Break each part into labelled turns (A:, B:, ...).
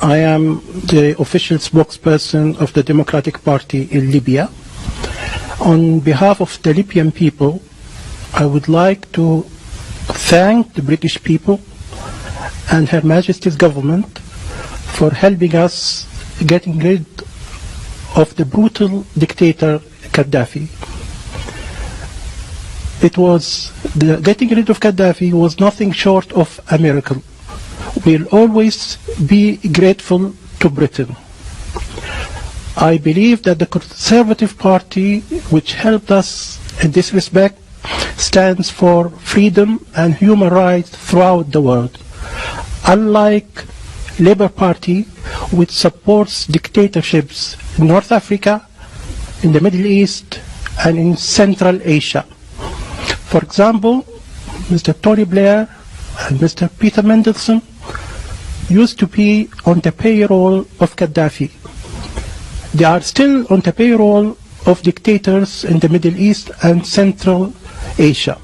A: I am the official spokesperson of the Democratic Party in Libya. On behalf of the Libyan people, I would like to thank the British people and Her Majesty's government for helping us getting rid of the brutal dictator Gaddafi. Getting rid of Gaddafi was nothing short of a miracle. We'll always be grateful to Britain. I believe that the Conservative Party, which helped us in this respect, stands for freedom and human rights throughout the world. Unlike Labour Party, which supports dictatorships in North Africa, in the Middle East, and in Central Asia. For example, Mr. Tony Blair and Mr. Peter Mendelsohn used to be on the payroll of Gaddafi. They are still on the payroll of dictators in the Middle East and Central Asia.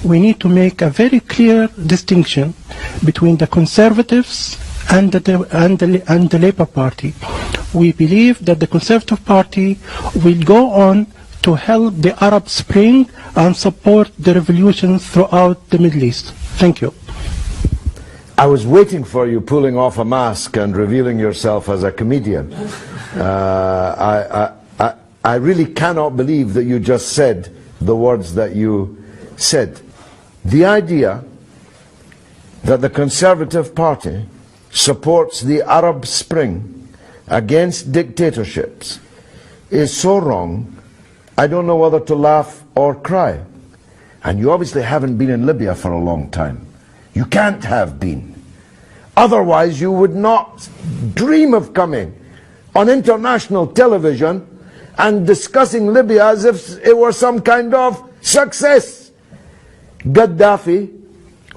A: We need to make a very clear distinction between the Conservatives and the Labour Party. We believe that the Conservative Party will go on to help the Arab Spring and support the revolution throughout the Middle East. Thank you.
B: I was waiting for you pulling off a mask and revealing yourself as a comedian. I really cannot believe that you just said the words that you said. The idea that the Conservative Party supports the Arab Spring against dictatorships is so wrong, I don't know whether to laugh or cry. And you obviously haven't been in Libya for a long time. You can't have been. Otherwise you would not dream of coming on international television and discussing Libya as if it were some kind of success. Gaddafi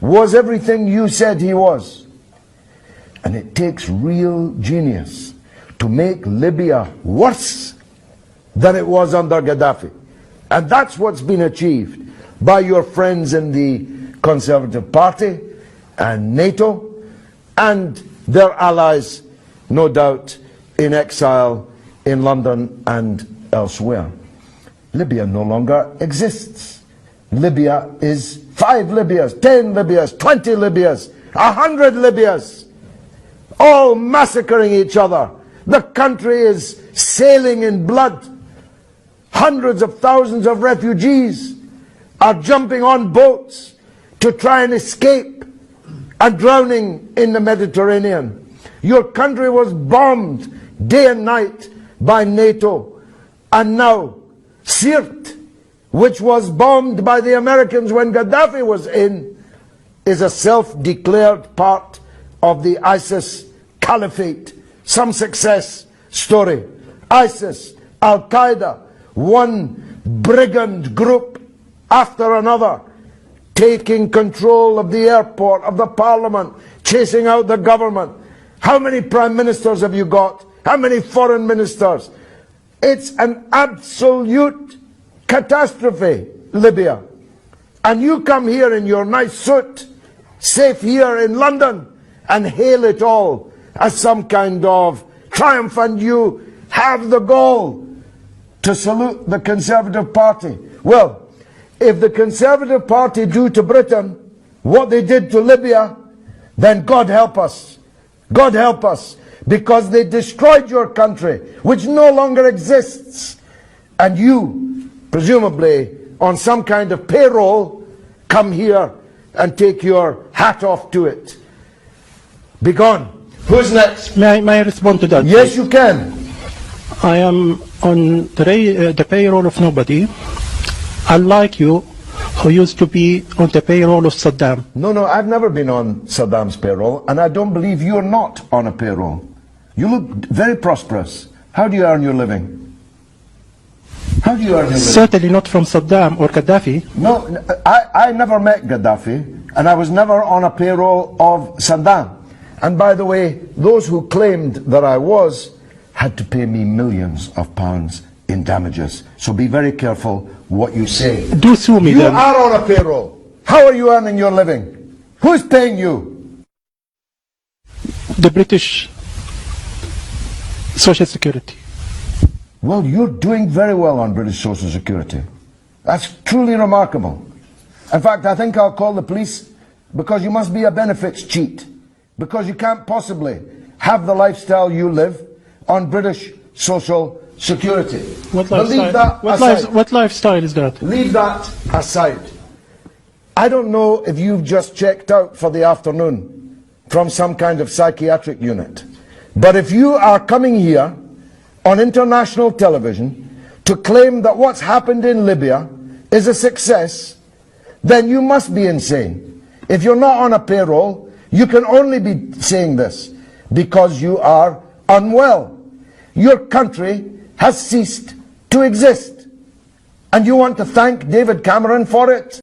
B: was everything you said he was. And it takes real genius to make Libya worse than it was under Gaddafi. And that's what's been achieved by your friends in the Conservative Party and NATO and their allies, no doubt, in exile in London and elsewhere. Libya no longer exists. Libya is 5 Libyas, 10 Libyas, 20 Libyas, 100 Libyas, all massacring each other. The country is sailing in blood. Hundreds of thousands of refugees are jumping on boats to try and escape and drowning in the Mediterranean. Your country was bombed day and night by NATO. And now Sirte, which was bombed by the Americans when Gaddafi was in, is a self-declared part of the ISIS caliphate. Some success story. ISIS, Al-Qaeda, one brigand group after another, taking control of the airport, of the parliament, chasing out the government. How many prime ministers have you got? How many foreign ministers? It's an absolute catastrophe, Libya. And you come here in your nice suit, safe here in London, and hail it all as some kind of triumph, and you have the gall to salute the Conservative Party. Well, if the Conservative Party do to Britain what they did to Libya, then God help us. God help us, because they destroyed your country, which no longer exists. And you, presumably on some kind of payroll, come here and take your hat off to it. Be gone. Who's next?
A: May I respond to that?
B: Yes,
A: please?
B: you can.
A: I am on the payroll of nobody, unlike you, who used to be on the payroll of Saddam.
B: No, I've never been on Saddam's payroll, and I don't believe you're not on a payroll. You look very prosperous. How do you earn your living? How do you earn your living?
A: Certainly not from Saddam or Gaddafi.
B: No, I never met Gaddafi, and I was never on a payroll of Saddam. And by the way, those who claimed that I was had to pay me millions of pounds in damages. So be very careful what you say.
A: Do sue me then.
B: You are on a payroll. How are you earning your living? Who's paying you?
A: The British social security.
B: Well, you're doing very well on British Social Security. That's truly remarkable. In fact, I think I'll call the police, because you must be a benefits cheat, because you can't possibly have the lifestyle you live on British Social Security.
A: What
B: But leave
A: lifestyle,
B: that aside.
A: what lifestyle is that?
B: Leave that aside. I don't know if you've just checked out for the afternoon from some kind of psychiatric unit, but if you are coming here on international television to claim that what's happened in Libya is a success, then you must be insane. If you're not on a payroll, you can only be saying this because you are unwell. Your country has ceased to exist, and you want to thank David Cameron for it?